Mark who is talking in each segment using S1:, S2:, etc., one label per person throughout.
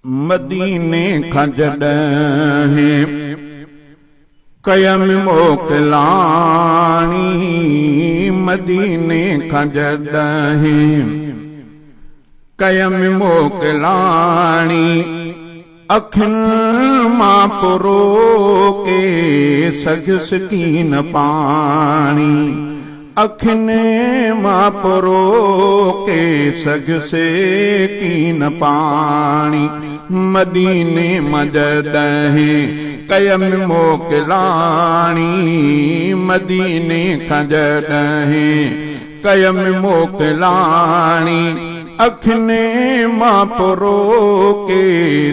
S1: मदीने खां जॾहिं कयम मोकिलाणी, मदीने खां जॾहिं कयम मोकिलाणी, अखियुनि मां पुरो के सगुसि कीन पाणी, अखियुनि मां पुरो के सगुसि कीन पाणी। मदीने मां जॾहिं कयम मोकिलाणी, मदीने खां जॾहिं कयम मोकिलाणी, अखियुनि मां पुरो के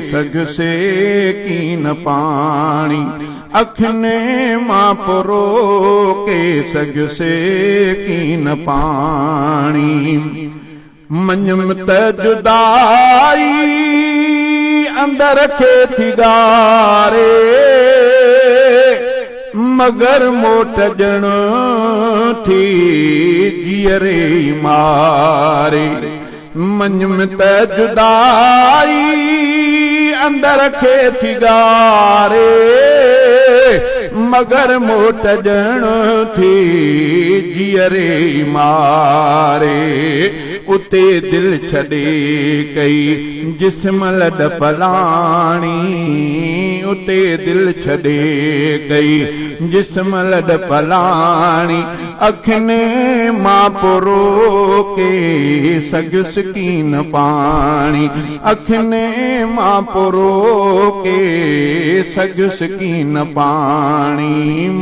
S1: सगुसि कीन पाणी, अखियुनि मां पुरो के सगुसि कीन पाणी। मञम त जुदाई अंदर खे थी ॻारे, मगर मोट ॼण थी जीअरे मारे। मञम त जुदाई अंदर खे थी ॻारे, मगर मोट ॼण थी जीअरे मारे। उते दिल छॾे कई जिस्म लॾ पलाणी, उते दिल छॾे कई जिस्म लॾ पलाणी, अखियुनि मां पुरो के सगुसि कीन पाणी, अखियुनि मां पुरो के सगुसि कीन पाणी।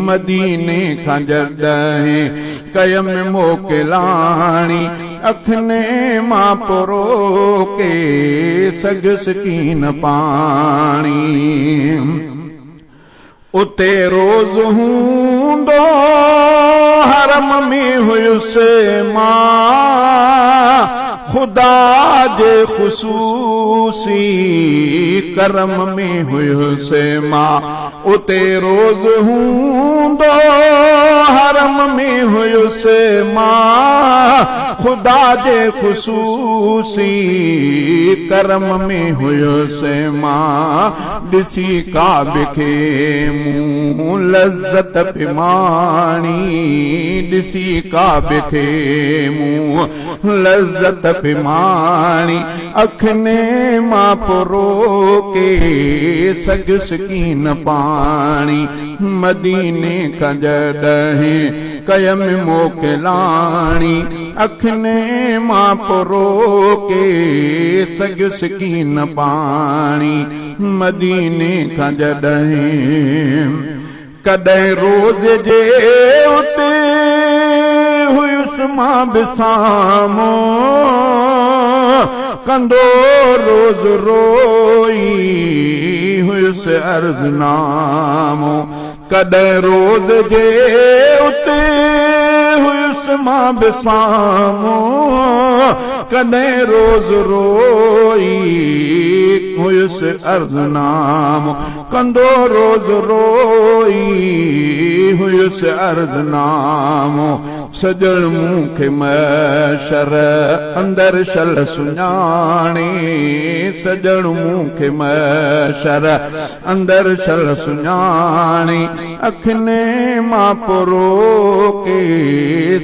S1: मदीने खां जॾहिं कयम मोकिलाणी, अखियुनि मां पुरो के सगुसि कीन पाणी। उते रोज़ हूंदो हरम में हुयुसि मां, खुदा जे ख़ुसूसी करम में हुयुसि मां। उते रोज़ हूंदो हरम में हुयुसि मां, खुदा जे ख़ुसूसी करम में हुयुसि मां। ॾिसी काबे खे मूं लज़्ज़त पिमाणी, ॾिसी काबे खे मूं लज़्ज़त पिमाणी, अखियुनि मां पुरो के सगुसि कीन पाणी। मदीने खां जॾहिं कयम मोकिलाणी, अखियुनि मां पुरो के सगुसि कीन पाणी। मदीने खां जॾहिं कॾहिं रोज़ जे उते हुयुसि मां बिसामो, कंदो रोज़ रोई हुयुसि अर्ज़नामो। कॾहिं रोज़ जे उते हुयुसि मां बिसामो, कॾहिं रोज़ रोई हुयुसि अर्ज़नामो, कंदो रोज़ रोई हुयुसि अर्ज़नामो। सजण मूंखे महशर अंदर शल सुञाणे, सजण मूंखे महशर अंदर शल सुञाणे, अखियुनि मां पुरो के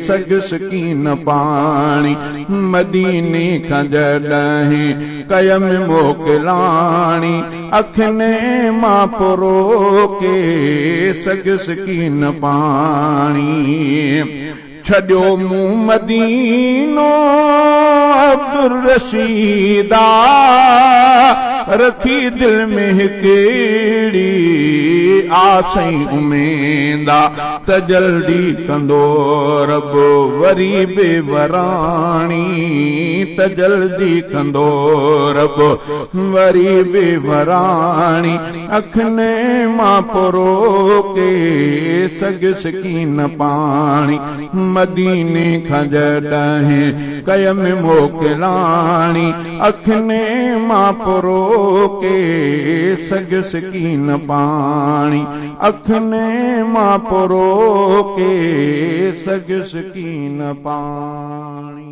S1: सगुसि कीन पाणी। मदीने खां जॾहिं कयम मोकिलाणी, अखियुनि मां पुरो के सगुसि कीन पाणी। छॾियो मूं मदीनो अब्दुल रशीदा, रखी दिल में हिकिड़ी आसई उमेदा, त जल्दी कंदो रब वरी बेवराणी, त जल्दी कंदो रब वरी बेवराणी। अखियुनि मां पुरो के सगुसि कीन पाणी। मदीने खां जॾहिं कयम मोकिलाणी, अखियुनि मां पुरो के सगुसि कीन पाणी, अखियुनि मां पुरो के सगुसि कीन पाणी।